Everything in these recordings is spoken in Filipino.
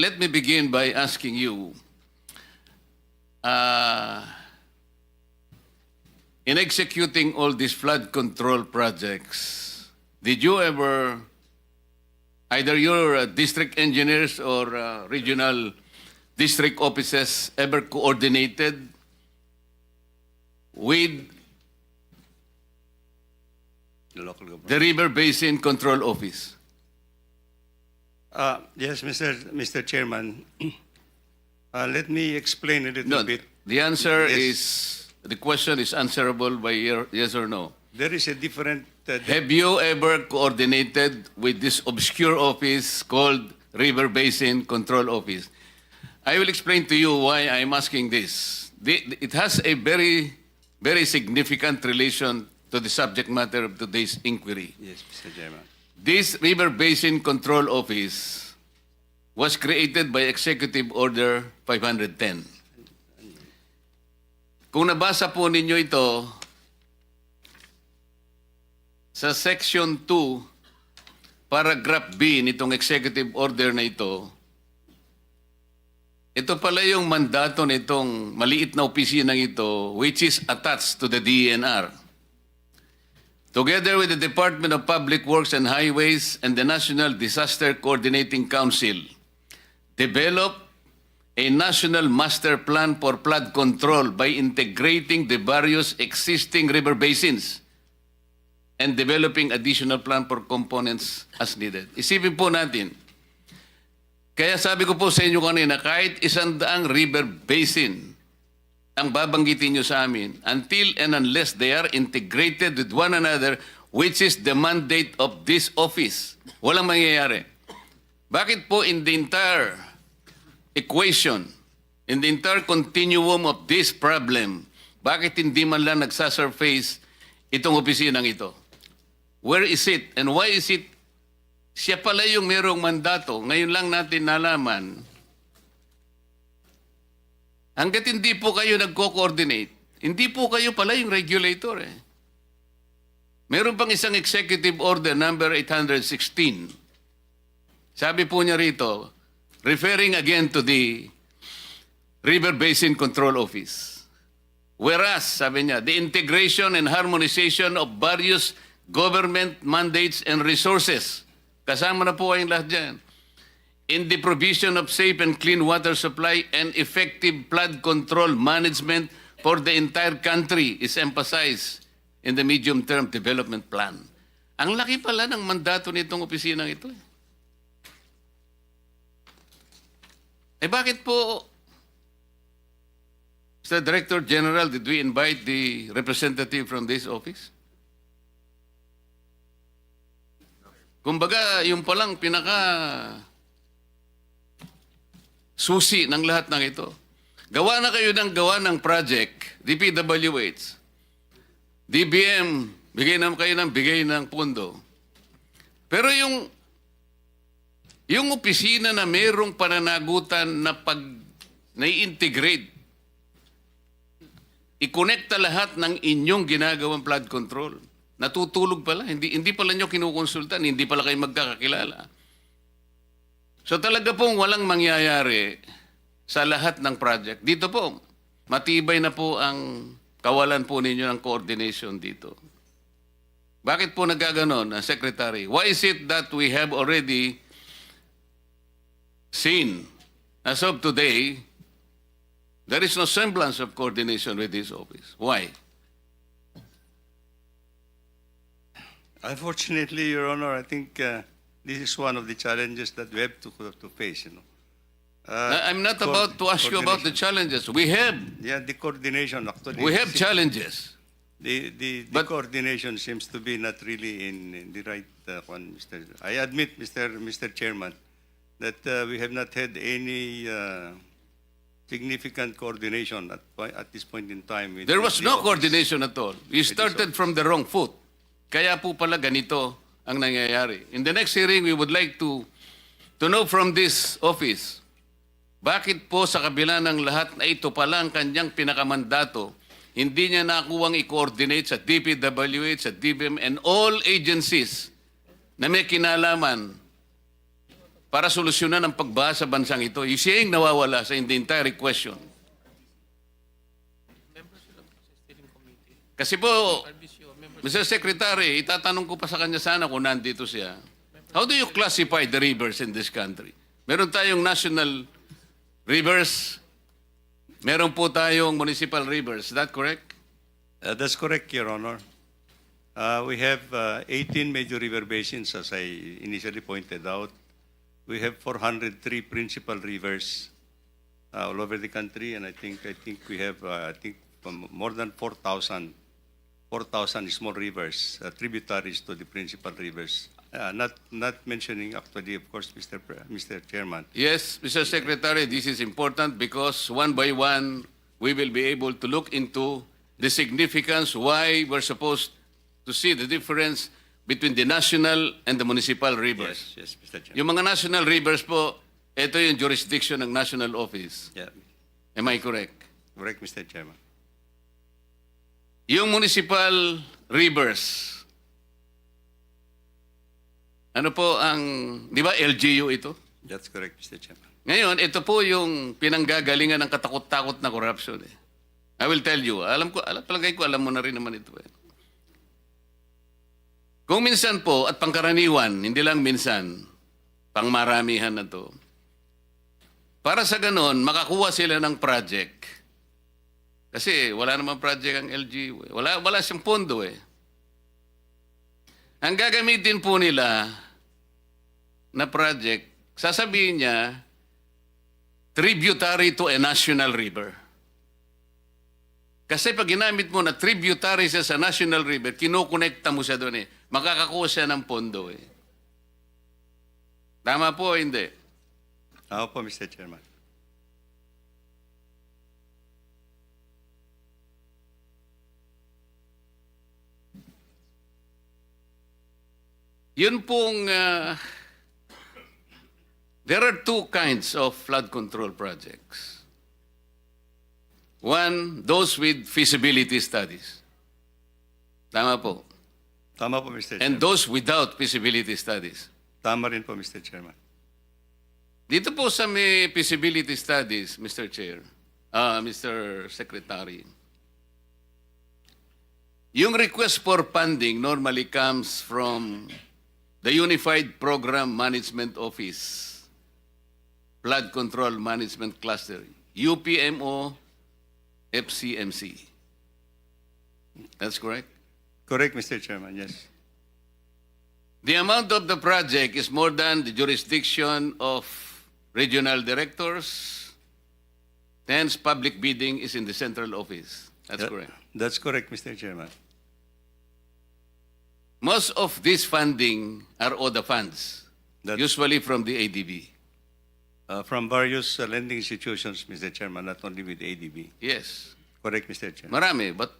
Let me begin by asking you, in executing all these flood control projects, did you ever, either your district engineers or regional district offices ever coordinated with the River Basin Control Office? Yes, Mr. Chairman. Let me explain a little No, bit. the answer Yes. is, the question is answerable by yes or no. There is a different... Have you ever coordinated with this obscure office called River Basin Control Office? I will explain to you why I'm asking this. It has a very, very significant relation to the subject matter of today's inquiry. Yes, Mr. Chairman. This River Basin Control Office was created by Executive Order 510. Kung nabasa po ninyo ito, sa Section 2, Paragraph B nitong Executive Order na ito pala yung mandato nitong maliit na opisinang ito, which is attached to the DENR. Together with the Department of Public Works and Highways and the National Disaster Coordinating Council, develop a national master plan for flood control by integrating the various existing river basins and developing additional plan for components as needed. Isipin po natin, kaya sabi ko po sa inyo kanina, kahit 100 river basin ang babanggitin nyo sa amin, until and unless they are integrated with one another, which is the mandate of this office, walang mangyayari. Bakit po in the entire equation, in the entire continuum of this problem, bakit hindi man lang nagsasurface itong opisinang ito? Where is it and why is it siya pala yung merong mandato? Ngayon lang natin nalaman. Hanggat hindi po kayo nagko-coordinate, hindi po kayo pala yung regulator eh. Meron pang isang executive order number 816. Sabi po niya rito, referring again to the River Basin Control Office. Whereas, sabi niya, the integration and harmonization of various government mandates and resources. Kasama na po kayong lahat dyan. In the provision of safe and clean water supply and effective flood control management for the entire country is emphasized in the medium-term development plan. Ang laki pala ng mandato nitong opisinang ito. Bakit po, Mr. Director General, did we invite the representative from this office? Kumbaga, yung palang susi ng lahat ng ito. Gawa na kayo ng project, DPWH. DBM, bigay ng pondo. Pero yung opisina na mayroong pananagutan na na-integrate, i-connecta lahat ng inyong ginagawang flood control. Natutulog pala, hindi pala nyo kinukonsultan, hindi pala kayo magkakakilala. So talaga pong walang mangyayari sa lahat ng project. Dito po, matibay na po ang kawalan po ninyo ng coordination dito. Bakit po nagkaganon, Secretary? Why is it that we have already seen, as of today, there is no semblance of coordination with this office? Why? Unfortunately, Your Honor, I think this is one of the challenges that we have to face. I'm not about to ask you about the challenges. We have. Yeah, the coordination actually. We have challenges. The But coordination seems to be not really in the right one, Mr. I admit, Mr. Chairman, that we have not had any significant coordination at this point in time. there was the no office. coordination at all. You started from the wrong foot. Kaya po pala ganito ang nangyayari. In the next hearing, we would like to know from this office, bakit po sa kabila ng lahat na ito pala ang kanyang pinakamandato, hindi niya nakuwang i-coordinate sa DPWH, sa DBM, and all agencies na may kinalaman para solusyonan ang pagbaha sa bansang ito. Siya yung nawawala sa the entire question. Kasi po, Mr. Secretary, itatanong ko pa sa kanya sana kung nandito siya. How do you classify the rivers in this country? Meron tayong national rivers, meron po tayong municipal rivers. Is that correct? That's correct, Your Honor. We have 18 major river basins, as I initially pointed out. We have 403 principal rivers all over the country, and I think we have more than 4,000 small rivers, tributaries to the principal rivers. Not mentioning actually, of course, Mr. Chairman. Yes, Mr. Secretary, this is important because one by one, we will be able to look into the significance why we're supposed to see the difference between the national and the municipal rivers. Yes, Mr. Chairman. Yung mga national rivers po, ito yung jurisdiction ng national office. Yeah. Am I correct? Correct, Mr. Chairman. Yung municipal rivers, ano po ang, di ba LGU ito? That's correct, Mr. Chairman. Ngayon, ito po yung pinanggagalingan ng katakot-takot na corruption. I will tell you, palagay ko, alam mo na rin naman ito. Kung minsan po, at pangkaraniwan, hindi lang minsan, pangmaramihan na to, para sa ganon, makakuha sila ng project. Kasi wala namang project ang LGU. Wala siyang pondo eh. Ang gagamitin po nila na project, sasabihin niya, tributary to a national river. Kasi pag ginamit mo na tributary siya sa national river, kinokonekta mo siya doon eh. Makakakuha siya ng pondo eh. Tama po o hindi? Ako po, Mr. Chairman. Yun pong, there are two kinds of flood control projects. One, those with feasibility studies. Tama po. Tama po, Mr. Chairman. And those without feasibility studies. Tama rin po, Mr. Chairman. Dito po sa may feasibility studies, Mr. Chair, Mr. Secretary, yung request for funding normally comes from the Unified Program Management Office, Flood Control Management Cluster, UPMO, FCMC. That's correct? Correct, Mr. Chairman, yes. The amount of the project is more than the jurisdiction of regional directors. Hence, public bidding is in the central office. That's correct. That's correct, Mr. Chairman. Most of this funding are ODA funds, usually from the ADB. From various lending institutions, Mr. Chairman, not only with ADB. Yes. Correct, Mr. Chairman. Marami, but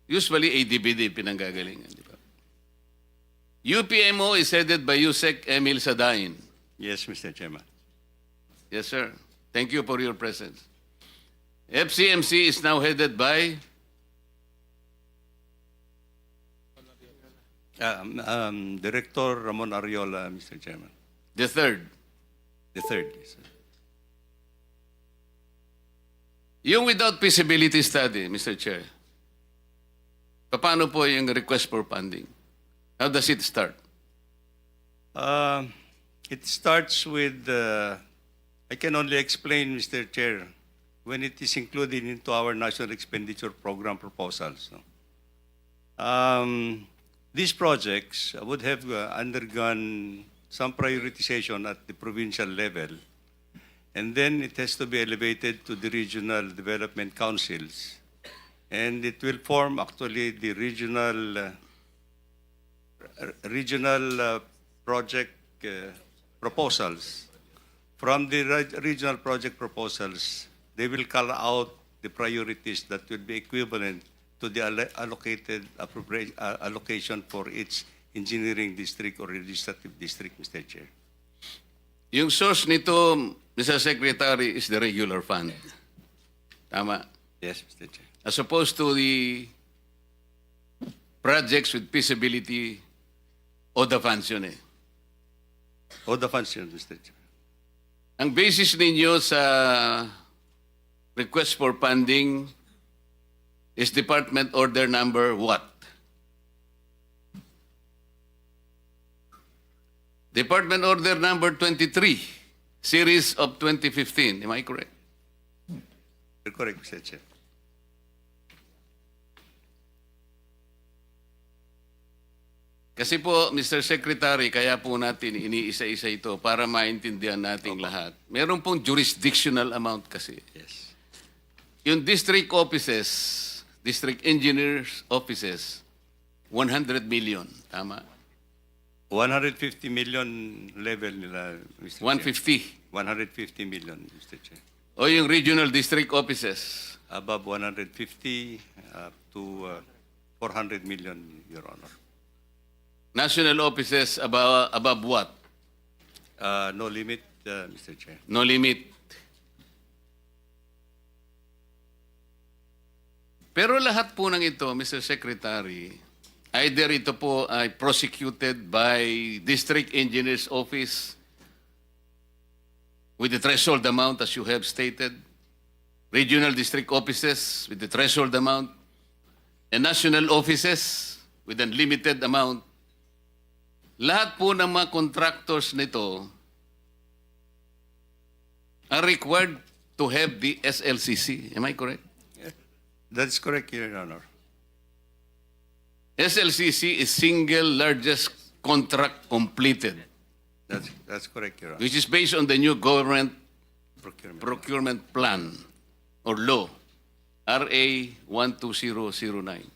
usually ADB din pinanggagalingan. Di ba? UPMO is headed by Yusek Emil Sadain. Yes, Mr. Chairman. Yes, sir. Thank you for your presence. FCMC is now headed by Director Ramon Ariola, Mr. Chairman. the third. The third, yes, sir. Yung without feasibility study, Mr. Chair, paano po yung request for funding? How does it start? It starts with, I can only explain, Mr. Chair, when it is included into our National Expenditure Program proposals. No? These projects would have undergone some prioritization at the provincial level, and then it has to be elevated to the regional development councils. And it will form actually the regional project proposals. From the regional project proposals, they will call out the priorities that will be equivalent to the allocated allocation for each engineering district or legislative district, Mr. Chair. Yung source nito, Mr. Secretary, is the regular fund. Tama. Yes, Mr. Chair. As opposed to the projects with feasibility o the funds yun eh. All the funds, Mr. Chair. Ang basis ninyo sa request for funding is Department Order Number what? Department Order Number 23, Series of 2015. Am I correct? You're correct, Mr. Chair. Kasi po, Mr. Secretary, kaya po natin iniisa-isa ito para maintindihan nating lahat. Meron pong jurisdictional amount kasi. Yes. Yung district offices, district engineers offices, 100 million. Tama? 150 million level nila, Mr. 150. Chair. 150 million, Mr. Chair. O yung regional district offices, Above 150 up to 400 million, Your Honor. national offices above what? No limit, Mr. Chair. No limit. Pero lahat po ng ito, Mr. Secretary, either ito po ay prosecuted by District Engineer's Office with the threshold amount as you have stated, regional district offices with the threshold amount, and national offices with unlimited amount. Lahat po ng mga contractors nito are required to have the SLCC. Am I correct? That's correct, Your Honor. SLCC is single largest contract completed, That's correct, Your Honor. which is based on the new government Procurement. procurement plan or law, RA 12009.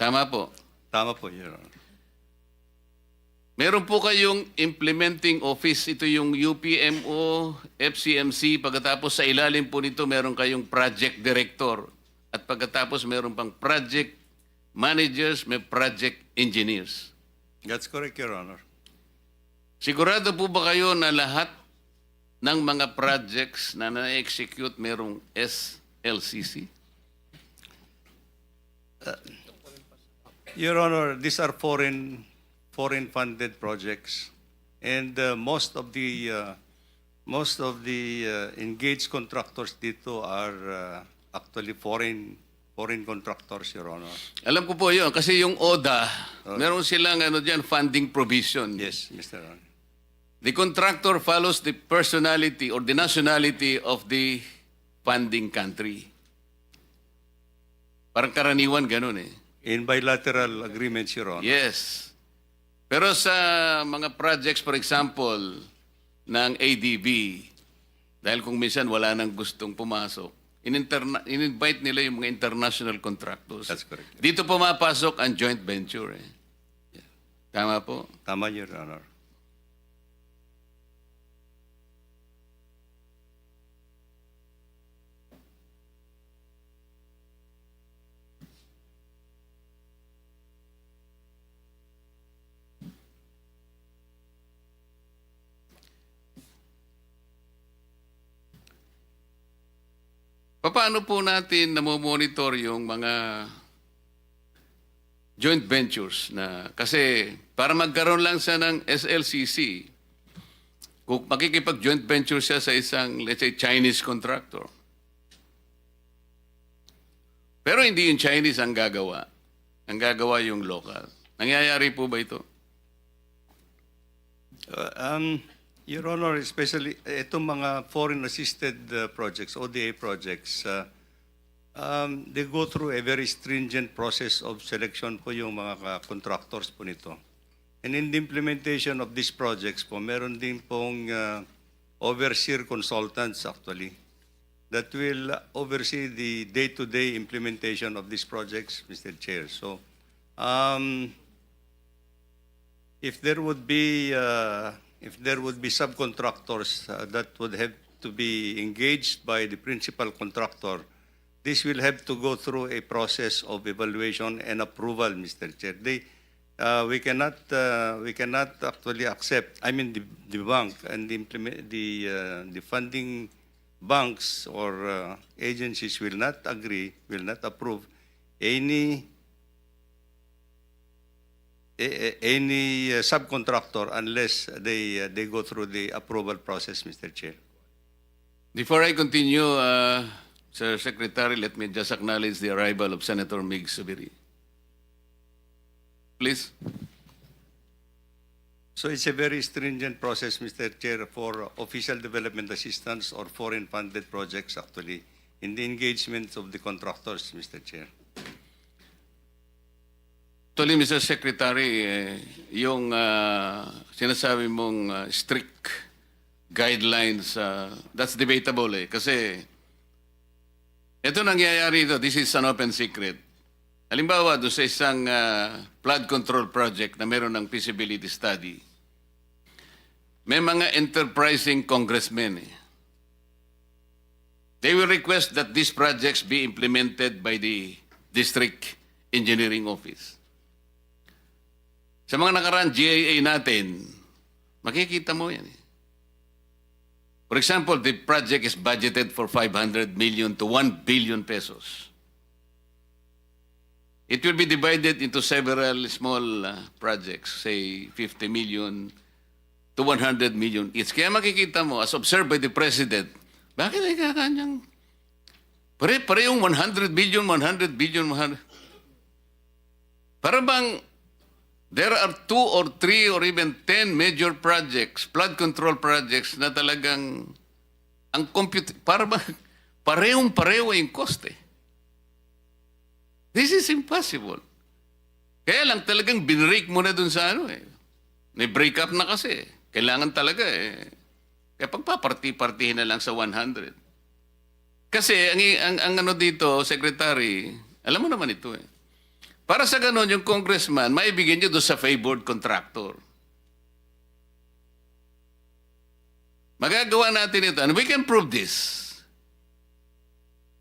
Tama po. Tama po, Your Honor. Meron po kayong implementing office. Ito yung UPMO, FCMC. Pagkatapos sa ilalim po nito, meron kayong project director. At pagkatapos meron pang project managers, may project engineers. That's correct, Your Honor. Sigurado po ba kayo na lahat ng mga projects na na-execute merong SLCC? Your Honor, these are foreign funded projects, and most of the engaged contractors dito are actually foreign contractors, Your Honor. Alam ko po yun, kasi yung ODA, meron silang funding provision. Yes, Mr. Honor. The contractor follows the personality or the nationality of the funding country. Parang karaniwan ganun eh. In bilateral agreements, Your Honor. Yes. Pero sa mga projects, for example, ng ADB, dahil kung minsan wala nang gustong pumasok, in-invite nila yung mga international contractors. That's correct. Dito pumapasok ang joint venture eh. Tama po? Tama, Your Honor. Paano po natin namomonitor yung mga joint ventures na kasi para magkaroon lang siya ng SLCC, kung makikipag-joint venture siya sa isang, let's say, Chinese contractor. Pero hindi yung Chinese ang gagawa. Ang gagawa yung local. Nangyayari po ba ito? Your Honor, especially itong mga foreign-assisted projects, ODA projects, they go through a very stringent process of selection po yung mga contractors po nito. And in the implementation of these projects po, meron din pong overseer consultants actually that will oversee the day-to-day implementation of these projects, Mr. Chair. So, if there would be subcontractors that would have to be engaged by the principal contractor, this will have to go through a process of evaluation and approval, Mr. Chair. We cannot actually accept. I mean, the bank and the funding banks or agencies will not agree, will not approve any any subcontractor unless they go through the approval process, Mr. Chair. Before I continue, Sir Secretary, let me just acknowledge the arrival of Senator Mig Subiri. Please. So it's a very stringent process, Mr. Chair, for official development assistance or foreign funded projects actually in the engagement of the contractors, Mr. Chair. Actually, Mr. Secretary, yung sinasabi mong strict guidelines, that's debatable eh. Kasi ito nangyayari ito, this is an open secret. Halimbawa, doon sa isang flood control project na meron ng feasibility study, may mga enterprising congressmen eh. They will request that these projects be implemented by the district engineering office. Sa mga nakaraan GAA natin, makikita mo yan eh. For example, the project is budgeted for 500 million to 1 billion pesos. It will be divided into several small projects, say 50 million to 100 million each. Kaya makikita mo, as observed by the President, bakit ay kakanyang pare-parehong 100 billion, 100 billion, 100... Para bang there are 2 or 3 or even 10 major projects, flood control projects na talagang ang para ba parehong-pareho yung cost eh. This is impossible. Kaya lang talagang binrake mo na dun sa ano eh. May break up na kasi. Kailangan talaga eh. Kaya pagpaparti-partihin na lang sa 100. Kasi ang ano dito, Secretary, alam mo naman ito eh. Para sa ganon, yung congressman, maibigyan nyo doon sa favored contractor. Magagawa natin ito. And we can prove this.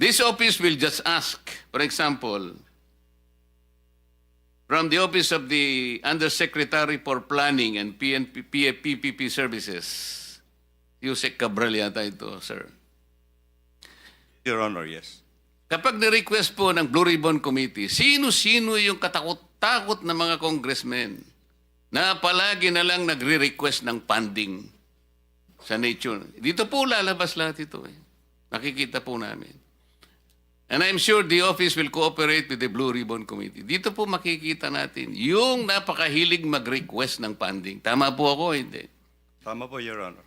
This office will just ask, for example, from the Office of the Undersecretary for Planning and PPP Services, Yusek Cabral yata ito, sir. Your Honor, yes. Kapag na-request po ng Blue Ribbon Committee, sino-sino yung katakot-takot na mga congressmen na palagi na lang nagre-request ng funding sa nature. Dito po lalabas lahat ito eh. Nakikita po namin. And I'm sure the office will cooperate with the Blue Ribbon Committee. Dito po makikita natin yung napakahilig mag-request ng funding. Tama po ako, hindi? Tama po, Your Honor.